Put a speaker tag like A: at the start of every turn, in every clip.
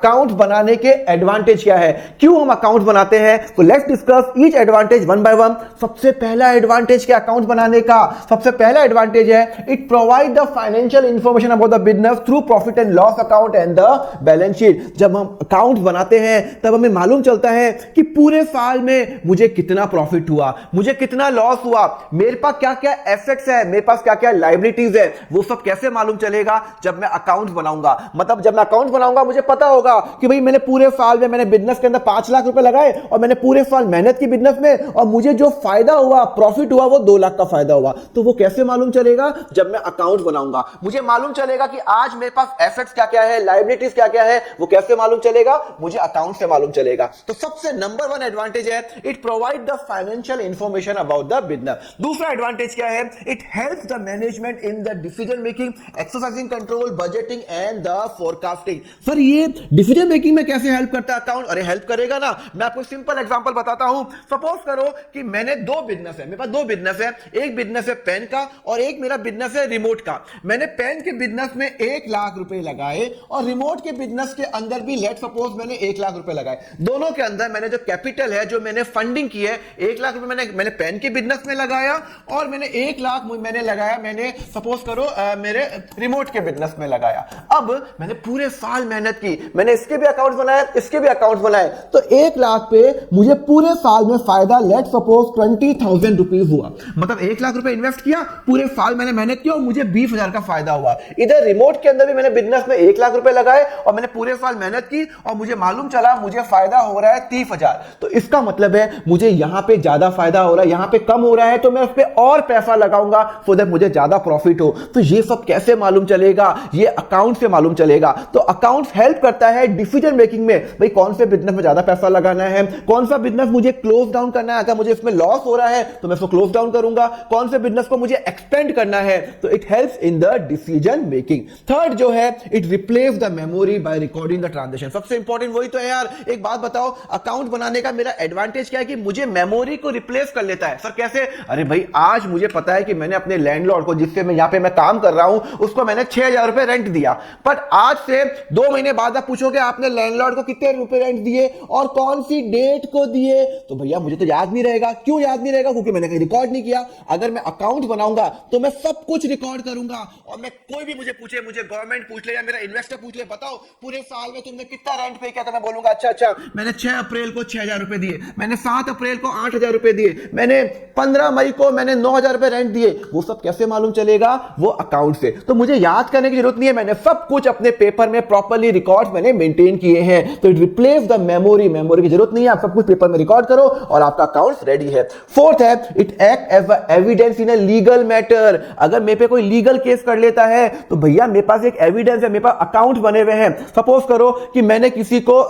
A: Account बनाने के advantage क्या है, क्यों हम अकाउंट बनाते हैं, तो let's discuss each advantage one by one. सबसे पहला एडवांटेज क्या अकाउंट बनाने का, सबसे पहला एडवांटेज है it provide the financial information about the business through profit and loss account and the balance sheet. जब हम अकाउंट बनाते हैं तब हमें मालूम चलता है कि पूरे साल में मुझे कितना प्रॉफिट हुआ, मुझे कितना लॉस हुआ, मेरे पास क्या क्या एसेट्स है, मेरे पास क्या क्या लायबिलिटीज है, वो सब कैसे मालूम चलेगा जब मैं अकाउंट बनाऊंगा। मतलब जब मैं अकाउंट बनाऊंगा मुझे पता होगा कि भाई मैंने पूरे साल में मैंने बिजनेस के अंदर 5 लाख रुपए लगाए और मैंने पूरे साल मेहनत की बिजनेस में और मुझे जो फायदा हुआ, प्रॉफिट हुआ, वो 2 लाख का फायदा हुआ। तो वो कैसे मालूम चलेगा, जब मैं अकाउंट बनाऊंगा। मुझे मालूम चलेगा कि आज मेरे पास एसेट्स क्या क्या है, लायबिलिटीज क्या क्या है, वो कैसे मालूम चलेगा, मुझे अकाउंट से मालूम चलेगा। तो सबसे नंबर 1 एडवांटेज है it provide the financial information about the business. दूसरा एडवांटेज क्या है, it helps the management in the decision making, exercising control, budgeting and the forecasting. Sir ये डिसीजन मेकिंग में कैसे हेल्प करता है अकाउंट? अरे हेल्प करेगा ना, मैं आपको सिंपल एग्जांपल बताता हूं। सपोज करो कि मैंने 2 बिजनेस है, मेरे पास 2 बिजनेस है, एक बिजनेस है पेन का और एक मेरा बिजनेस है रिमोट का। मैंने पेन के बिजनेस में 1 लाख रुपए लगाए और रिमोट के बिजनेस के अंदर भी लेट सपोज मैंने 1 लाख रुपए लगाए। दोनों के अंदर मैंने जो कैपिटल है, जो मैंने फंडिंग की है, 1 लाख रुपए मैंने पेन के बिजनेस में लगाया और मैंने 1 लाख मैंने लगाया, मैंने सपोज करो मेरे रिमोट के बिजनेस में लगाया। अब मैंने पूरे साल मेहनत की, मैंने इसके भी अकाउंट बनाया, इसके भी अकाउंट बनाए, तो 1 लाख पे मुझे पूरे साल में फायदा लेट सपोज 20,000 रुपीज हुआ। मतलब 1 लाख रुपए इन्वेस्ट किया, पूरे साल मैंने मेहनत की और मुझे 20,000 का फायदा हुआ। इधर रिमोट के अंदर भी मैंने बिजनेस में 1 लाख रुपए लगाए और मैंने पूरे साल मेहनत की और मुझे मालूम चला मुझे फायदा हो रहा है 30,000। तो इसका मतलब है मुझे यहां पे ज्यादा फायदा हो रहा है, यहां पे कम हो रहा है, तो मैं उस पर और पैसा लगाऊंगा सो दैट मुझे ज्यादा प्रॉफिट हो। तो ये सब कैसे मालूम चलेगा, ये अकाउंट से मालूम चलेगा। तो अकाउंट हेल्प करता है डिसीजन मेकिंग में, भाई कौन से बिजनेस में ज्यादा पैसा लगाना है, कौन सा बिजनेस मुझे क्लोज डाउन करना है, अगर मुझे इसमें लॉस हो रहा है तो मैं इसको क्लोज डाउन करूंगा, कौन से बिजनेस को मुझे एक्सपेंड करना है। तो it helps in the decision making. Third जो है it replace the memory by recording the transaction. सबसे इंपॉर्टेंट वही तो है यार। एक बात बताओ, अकाउंट बनाने का मेरा एडवांटेज क्या है कि मुझे मेमोरी को रिप्लेस कर लेता है। सर कैसे? अरे भाई आज मुझे पता है कि मैंने अपने लैंडलॉर्ड को, जिससे मैं यहां पे मैं काम कर रहा हूं, उसको मैंने 6,000 रुपए रेंट दिया, बट आज से 2 महीने बाद आप पूछोगे आपने लैंडलॉर्ड को कितने रुपए रेंट दिए और कौन सी डेट को दिए, तो भैया मुझे तो याद नहीं रहेगा। क्यों याद नहीं रहेगा? क्योंकि मैंने कहीं रिकॉर्ड नहीं किया। अगर मैं अकाउंट बनाऊंगा तो मैं सब कुछ रिकॉर्ड करूंगा और मैं कोई भी मुझे पूछे, मुझे गवर्नमेंट पूछ ले या मेरा इन्वेस्टर पूछ ले, बताओ पूरे साल में तुमने कितना रेंट पे किया, तो मैं बोलूंगा अच्छा मैंने 6 अप्रैल को 6,000 रुपए दिए, मैंने 7 अप्रैल को 8,000 रुपए दिए, मैंने 15 मई को मैंने 9,000 रुपए रेंट दिए। वो सब कैसे मालूम चलेगा? वो अकाउंट से। तो मुझे याद करने की जरूरत नहीं है, मैंने सब कुछ अपने पेपर में प्रॉपर्ली रिकॉर्ड मैंने मेंटेन किए हैं। तो इट रिप्लेस द मेमोरी की जरूरत नहीं है, आप सब कुछ पेपर में रिकॉर्ड करो और आपका अकाउंट रेडी है। फोर्थ है it act as a evidence in a legal matter. अगर मेरे पे कोई लीगल केस कर लेता है तो भैया मेरे पास एक एविडेंस है, मेरे पास अकाउंट बने हुए हैं। सपोज करो कि मैंने किसी को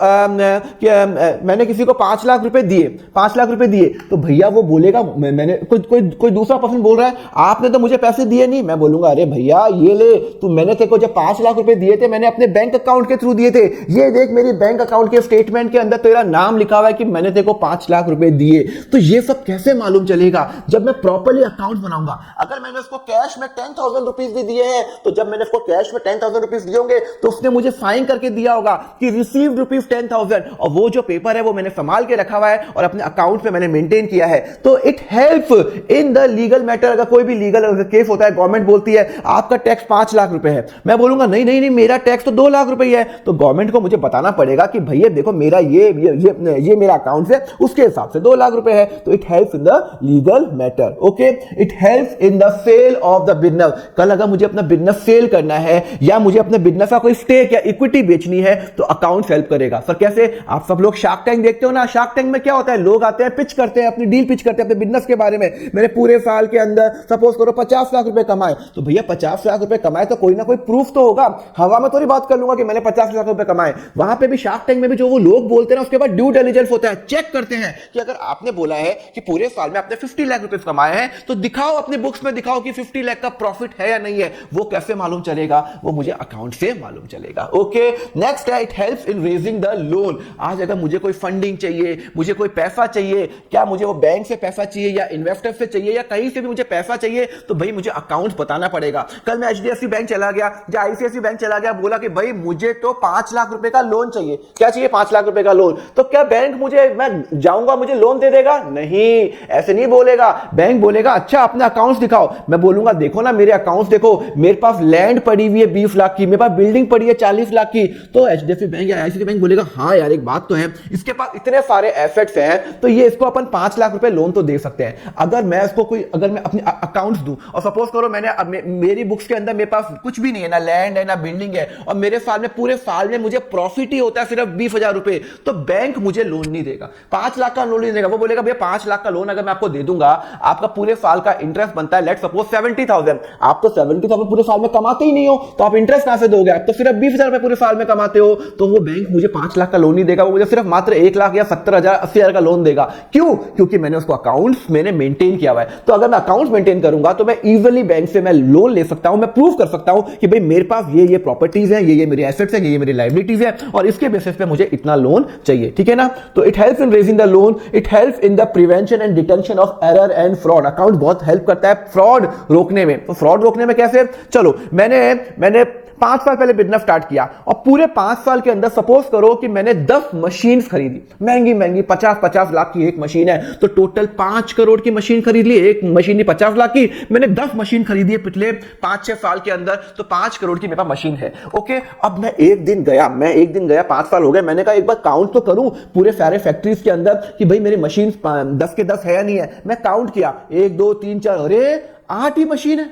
A: 5 लाख रुपए दिए, 5 लाख रुपए दिए, तो भैया वो बोलेगा, मैंने कोई दूसरा पर्सन बोल रहा है आपने तो मुझे पैसे दिए नहीं, मैं बोलूंगा अरे भैया ये ले, तू मैंने तेरे को जब 5 लाख रुपए दिए थे मैंने अपने बैंक अकाउंट के थ्रू दिए थे, ये देख मेरी बैंक अकाउंट के स्टेटमेंट के अंदर तेरा नाम लिखा हुआ है कि मैंने तेरे को 5 लाख रुपए दिए। तो ये सब कैसे मालूम चलेगा? जब मैं प्रॉपर्ली अकाउंट बनाऊंगा। अगर मैंने उसको कैश में 10,000 रुपीज भी दिए हैं, तो जब मैंने उसको कैश में 10,000 रुपीज दिए होंगे तो उसने मुझे साइन करके दिया होगा कि रिसीव्ड रुपीज 10,000, और वो जो पेपर है वो मैंने संभाल के रखा हुआ है और अपने अकाउंट में मैंने मेंटेन किया है। तो it help in the legal matter. अगर कोई भी लीगल केस होता है, गवर्नमेंट बोलती है आपका टैक्स 5 लाख रुपए है, मैं बोलूंगा नहीं नहीं नहीं मेरा टैक्स तो 2 लाख रुपए है, तो गवर्नमेंट को मुझे बताना पड़ेगा कि भैया देखो मेरा ये मेरा अकाउंट है, उसके हिसाब से 2 लाख रुपए है। तो it helps in the legal matter. Okay, it helps in the sale of the business. कल अगर मुझे अपना बिजनेस सेल करना है या मुझे अपने बिजनेस का कोई स्टेक या इक्विटी बेचनी है तो अकाउंट हेल्प करेगा। सर कैसे? आप सब लोग शार्क टैंक देखते हो ना, शार्क टैंक में क्या होता है, लोग आते हैं, पिच करते हैं, अपनी डील पिच करते हैं अपने बिजनेस के बारे में। मैंने पूरे साल के अंदर सपोज करो 50 लाख रुपए कमाए, तो भैया 50 लाख रुपए कमाए तो कोई ना कोई प्रूफ तो होगा। हवा में थोड़ी बात कर लूंगा कि मैंने 50 लाख रुपए कमाए। वहां पे भी शार्क टैंक में भी जो वो लोग बोलते हैं ना, उसके बाद ड्यू डिलिजेंस होता है, चेक करते हैं कि अगर आपने बोला है कि पूरे साल में आपने 50 लाख रुपए कमाए हैं तो दिखाओ, अपने बुक्स में दिखाओ कि 50 लाख का प्रॉफिट है या नहीं है। वो कैसे मालूम चलेगा? वो मुझे अकाउंट से मालूम चलेगा। ओके, नेक्स्ट है it helps in raising the loan. आज अगर मुझे कोई फंडिंग चाहिए, मुझे कोई पैसा चाहिए, क्या मुझे वो बैंक से पैसा चाहिए या इन्वेस्टर से चाहिए या कहीं से भी मुझे पैसा चाहिए, तो भाई मुझे अकाउंट बताना पड़ेगा। कल मैं HDFC बैंक चला गया या ICICI बैंक चला गया, बोला कि भाई मुझे तो 5 लाख रुपए का लोन चाहिए। क्या चाहिए? 5 लाख रुपए का लोन। तो क्या बैंक मुझे, मैं जाऊंगा मुझे लोन दे देगा? नहीं, ऐसे नहीं बोलेगा। बैंक बोलेगा अच्छा अपने अकाउंट्स दिखाओ। मैं बोलूंगा देखो ना मेरे अकाउंट्स देखो, मेरे पास लैंड पड़ी हुई है 20 लाख की, मेरे पास बिल्डिंग पड़ी है 40 लाख की। तो एचडीएफसी बैंक या आईसीआईसीआई बैंक बोलेगा हाँ यार एक बात तो है, इसके पास इतने सारे एसेट्स हैं तो ये इसको अपन 5 लाख रुपए लोन तो दे सकते हैं। अगर मैं इसको अगर मैं अपने अकाउंट्स दूं और सपोज करो मैंने मेरी बुक्स के अंदर मेरे पास कुछ भी नहीं है, ना लैंड है ना बिल्डिंग है, और मेरे साल में पूरे साल में मुझे प्रॉफिट ही होता है सिर्फ 20,000 रुपए, तो बैंक मुझे लोन नहीं देगा, 5 लाख का लोन नहीं देगा। वो बोलेगा भैया 5 लाख का लोन अगर मैं आपको दे दूंगा, आपका पूरे साल का इंटरेस्ट बनता है लेट सपोज 70,000, आप तो 70,000 पूरे साल में कमाते ही नहीं हो, तो आप इंटरेस्ट कहां से दोगे? आप तो सिर्फ 20,000 रुपए पूरे साल में कमाते हो, तो वो बैंक मुझे 5 लाख का लोन नहीं देगा, वो मुझे सिर्फ मात्र 1 लाख या 70,000 80,000 का लोन देगा। क्यों? क्योंकि मैंने उसको अकाउंट्स मैंने मेंटेन किया हुआ है। तो अगर मैं अकाउंट्स मेंटेन करूंगा तो मैं इजीली बैंक से मैं लोन ले सकता हूं, मैं प्रूव कर सकता हूं कि भाई मेरे पास ये प्रॉपर्टीज हैं, ये मेरे एसेट्स हैं, ये मेरी लायबिलिटीज है, और इसके बेसिस पे मुझे इतना लोन चाहिए। ठीक है ना? तो it helps in raising the loan, it helps in the prevention and detection of error and fraud. Account बहुत हेल्प करता है फ्रॉड रोकने में। तो फ्रॉड रोकने में कैसे? चलो मैंने 5 साल पहले बिजनेस स्टार्ट किया और पूरे 5 साल के अंदर सपोज करो कि मैंने 10 मशीन खरीदी, महंगी महंगी 50-50 लाख की एक मशीन है, तो टोटल 5 करोड़ की मशीन खरीद ली। एक मशीन 50 लाख की, मैंने 10 मशीन खरीदी है पिछले 5-6 साल के अंदर, तो 5 करोड़ की मेरे पास मशीन है। ओके, अब मैं एक दिन गया 5 साल हो गए, मैंने कहा एक बार काउंट तो करूं पूरे सारे फैक्ट्रीज के अंदर कि भाई मेरी मशीन 10 के 10 है या नहीं है। मैं काउंट किया 1 2 3 4, अरे 8 ही मशीन है,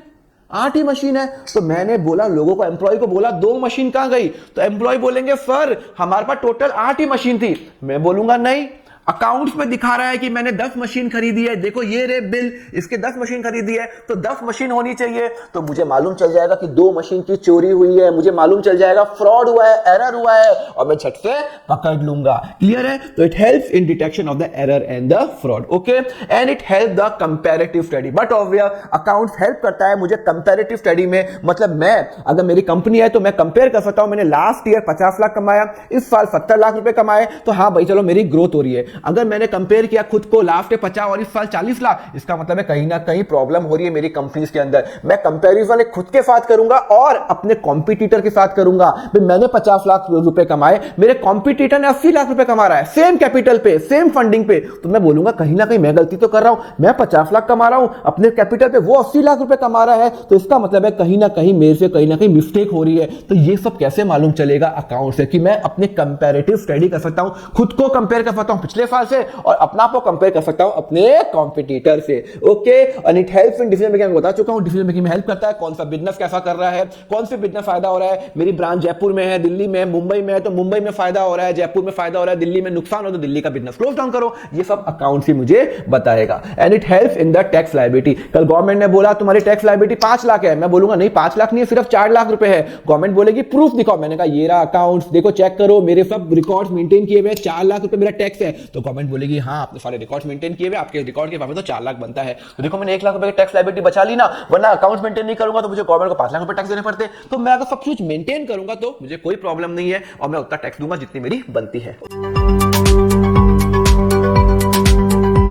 A: 8 ही मशीन है। तो मैंने बोला लोगों को, एम्प्लॉय को बोला 2 मशीन कहां गई? तो एम्प्लॉय बोलेंगे सर हमारे पास टोटल 8 ही मशीन थी। मैं बोलूंगा नहीं, अकाउंट्स में दिखा रहा है कि मैंने 10 मशीन खरीदी है, देखो ये रे बिल, इसके 10 मशीन खरीदी है, तो 10 मशीन होनी चाहिए। तो मुझे मालूम चल जाएगा कि 2 मशीन की चोरी हुई है, मुझे मालूम चल जाएगा फ्रॉड हुआ है, एरर हुआ है, और मैं झट से पकड़ लूंगा। क्लियर है? तो it helps in detection of the error and the fraud. Okay, and it help the comparative study. But obvious accounts help करता है मुझे कंपैरेटिव स्टडी में। मतलब मैं अगर मेरी कंपनी है तो मैं कंपेयर कर सकता हूं, मैंने लास्ट ईयर 50 लाख कमाया, इस साल 70 लाख रुपए कमाए, तो हाँ भाई चलो मेरी ग्रोथ हो रही है। अगर मैंने कंपेयर किया खुद को लास्ट में 50 और इस साल 40 लाख, इसका मतलब है कहीं ना कहीं प्रॉब्लम हो रही है मेरी कंपनीज के अंदर। मैं कंपैरिजन खुद के साथ करूंगा और अपने कॉम्पिटिटर के साथ करूंगा। मैंने 50 लाख रुपए कमाए, मेरे कॉम्पिटिटर ने 80 लाख रुपए कमा रहा है, सेम कैपिटल पे, सेम फंडिंग पे, तो मैं बोलूंगा कहीं ना कहीं मैं गलती तो कर रहा हूं। मैं 50 लाख कमा रहा हूं अपने कैपिटल पे, वो 80 लाख रुपए कमा रहा है, तो इसका मतलब है कहीं ना कहीं मेरे से कहीं ना कहीं मिस्टेक हो रही है। तो ये सब कैसे मालूम चलेगा? अकाउंट से, कि मैं अपने कंपैरेटिव स्टडी कर सकता हूं, खुद को कंपेयर कर सकता हूं पिछले साल से, और अपना आप को कंपेयर कर सकता हूं अपने कॉम्पिटिटर से। Okay, and it helps in decision making. मैं बता चुका हूं डिसीजन मेकिंग में हेल्प करता है, कौन सा बिजनेस कैसा कर रहा है, कौन से बिजनेस फायदा हो रहा है। मेरी ब्रांच जयपुर में है, दिल्ली में है, मुंबई में है, तो मुंबई में फायदा हो रहा है, जयपुर में फायदा हो रहा है, दिल्ली में नुकसान हो तो दिल्ली का बिजनेस क्लोज डाउन करो। ये सब अकाउंट ही मुझे बताएगा। And it helps in the tax liability. कल गवर्नमेंट ने बोला तुम्हारी टैक्स लायबिलिटी 5 लाख है, मैं बोलूंगा नहीं 5 लाख नहीं है, सिर्फ 4 लाख रुपए है। गवर्नमेंट बोलेगी प्रूफ दिखाओ, मैंने कहा ये रहा अकाउंट्स, देखो चेक करो मेरे सब रिकॉर्ड्स मेंटेन किए हुए, 4 लाख रुपए मेरा टैक्स है। तो गवर्नमेंट बोलेगी हाँ आपने सारे रिकॉर्ड्स मेंटेन किए हुए, आपके रिकॉर्ड के बारे तो 4 लाख बनता है। तो देखो मैंने 1 लाख रुपए की टैक्स लायबिलिटी बचा ली ना, वरना अकाउंट्स मेंटेन नहीं करूंगा तो मुझे गवर्नमेंट को 5 लाख रुपए टैक्स देने पड़ते। तो मैं अगर सब कुछ मेंटेन करूंगा तो मुझे कोई प्रॉब्लम नहीं है, और मैं उतना टैक्स दूंगा जितनी मेरी बनती है।